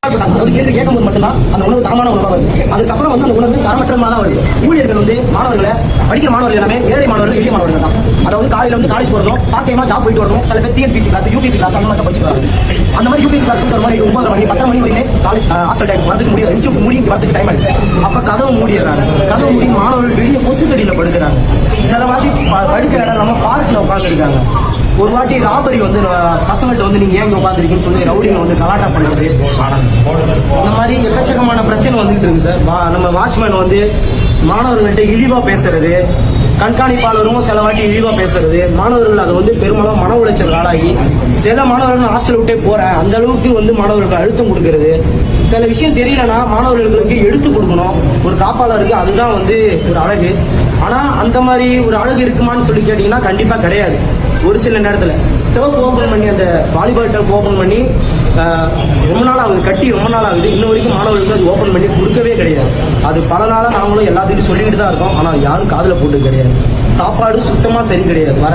கேள்வி கேட்கும்போது மட்டும்தான் அந்த உணவு தரமான உணவாக வருது. அதுக்கப்புறம் அந்த உணவு தரமற்றமாக தான் வருது. ஊழியர்கள் மாணவர்களை படிக்கிற மாணவர்கள் எல்லாமே ஏழை மாணவர்கள், எளிய மாணவர்கள் தான். அதாவது காலையில் காலேஜ் போறதும் பார்ட் டைமா ஜாப் போயிட்டு வரணும். சில பேர் டிஎன்பிசி கிளாஸ், யூபிசி கிளாஸ் அந்த மாதிரி படிச்சுக்கிறாங்க. அந்த மாதிரி யூபிசி கிளாஸ் ஒரு மாதிரி 9 மணி 10 மணி வரைக்கும் காலேஜ் ஹாஸ்டல் டைம் வரதுக்கு முடியாது. இன்ஸ்டியூட் மூடி வரதுக்கு டைம் ஆயிடுது. அப்ப கதவு மூடிடுறாங்க. கதவு மூடி மாணவர்கள் வெளியே கொசுக்கடியில் படுக்கிறாங்க. சில வாட்டி படுக்க இடம் நம்ம பார்க்கில் உட்காந்துருக்காங்க. ஒரு வாட்டி ராபரி பசங்கள்ட்ட நீங்க ஏன் உட்காந்துருக்கீங்கன்னு சொல்லி ரவுடிங்க கலாட்டா பண்றது, இந்த மாதிரி எக்கச்சக்கமான பிரச்சனை வந்துட்டு இருக்கு சார். நம்ம வாட்ச்மேன் மாணவர்கள்ட்ட இழிவா பேசுறது, கண்காணிப்பாளரும் சில வாட்டி இழிவா பேசுறது, மாணவர்கள் அதை பெரும்பாலும் மன உளைச்சல் ஆளாகி சில மாணவர்கள் ஹாஸ்டல் விட்டே போறேன் அந்த அளவுக்கு மாணவர்களுக்கு அழுத்தம் கொடுக்கறது. சில விஷயம் தெரியலன்னா மாணவர்களுக்கு எடுத்து கொடுக்கணும். ஒரு காப்பாளருக்கு அதுதான் ஒரு அழகு. ஆனா அந்த மாதிரி ஒரு அழகு இருக்குமான்னு சொல்லி கேட்டீங்கன்னா கண்டிப்பா கிடையாது. ஒரு சில நேரத்தில் டர்ஃப் ஓபன் பண்ணி அந்த வாலிபால் டர்ஃப் ஓபன் பண்ணி ரொம்ப நாள் ஆகுது, கட்டி ரொம்ப நாள் ஆகுது. இன்ன வரைக்கும் மாணவர்களுக்கு அது ஓபன் பண்ணி கொடுக்கவே கிடையாது. அது பல நாளாக நாங்களும் எல்லாத்தையும் சொல்லிக்கிட்டு தான் இருக்கோம். ஆனால் யாரும் காதில் போட்டு கிடையாது. சாப்பாடு சுத்தமாக சரி கிடையாது. வர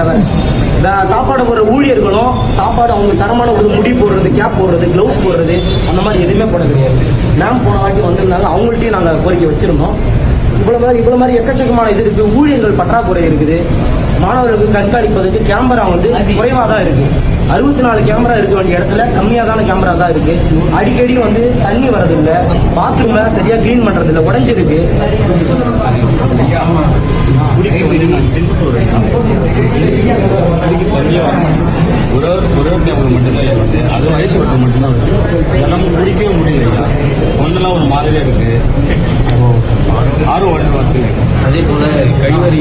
சாப்பாடு போடுற ஊழியர்களும் சாப்பாடு அவங்க தரமான ஒரு முடி போடுறது, கேப் போடுறது, கிளவுஸ் போடுறது அந்த மாதிரி எதுவுமே போட கிடையாது. மேம் போன வாட்டி வந்திருந்தாங்க, அவங்கள்ட்டையும் நாங்கள் கோரிக்கை வச்சிருந்தோம். இவ்வளவு மாதிரி எக்கச்சக்கமான இது இருக்கு. ஊழியர்கள் பற்றாக்குறை இருக்குது. மாணவர்களுக்கு கண்காணிப்பதற்கு கேமரா குறைவா தான் இருக்கு. 64 கேமரா இருக்க வேண்டிய இடத்துல கம்மியாதான கேமரா தான் இருக்கு. அடிக்கடி தண்ணி வரதில்லை, பாத்ரூம்ல சரியா கிளீன் பண்றது இல்லை, உடஞ்சிருக்கு. ஒரு கேமரா மட்டும்தான் இருக்கு. அது வயசு வட்டம் மட்டும்தான் இருக்கு. இதெல்லாம் முடிக்கவே முடியலையா? ஒன்னெல்லாம் ஒரு மாதிரியா இருக்கு. ஆர்வம் வருது. அதே போல கழிவறை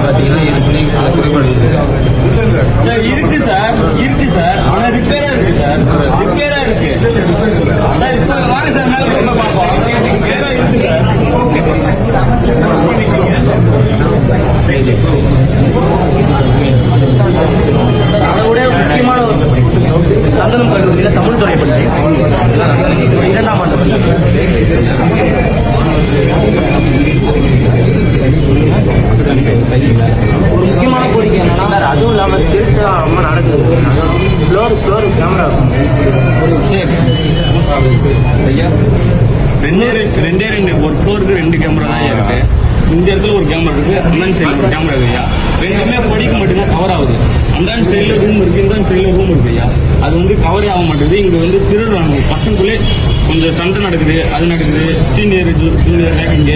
பார்த்தீங்கன்னா சில குறைபாடு இருக்கு சார். இருக்கு சார். ஆனா ரிப்பேரா இருக்கு சார். ரிப்பேரா இருக்கு. வாங்க சார், மேல பார்ப்போம். ரிப்பேரா இருக்கு சார். அதோட முக்கியமான நந்தனம் கல்லூரியில் தமிழ் துறை படிக்கிறேன். 2ஆம் ஆண்டு ஒரு முக்கியமான கோரிக்கை என்னன்னா சார், அதுவும் இல்லாமல் திருட்டு ரொம்ப நடக்குது. ஃப்ளோர் கேமரா ரெண்டு ஒரு ஃப்ளோருக்கு 2 கேமரா தான் இருக்கு. இந்த இடத்துல ஒரு கேமரா இருக்கு, அந்த சைடில் ஒரு கேமரா இருக்கு ஐயா. ரெண்டுமே படிக்க மட்டும்தான் கவர் ஆகுது. அந்த சைடில் ரூம் இருக்கு, இந்த சைடில் ரூம் இருக்கு ஐயா. அது கவரே ஆக மாட்டேங்குது. இங்க திருடுறாங்க. பசங்களுக்குள்ளே கொஞ்சம் சண்டை நடக்குது, அது நடக்குது. Senior junior ரேக்கிங்க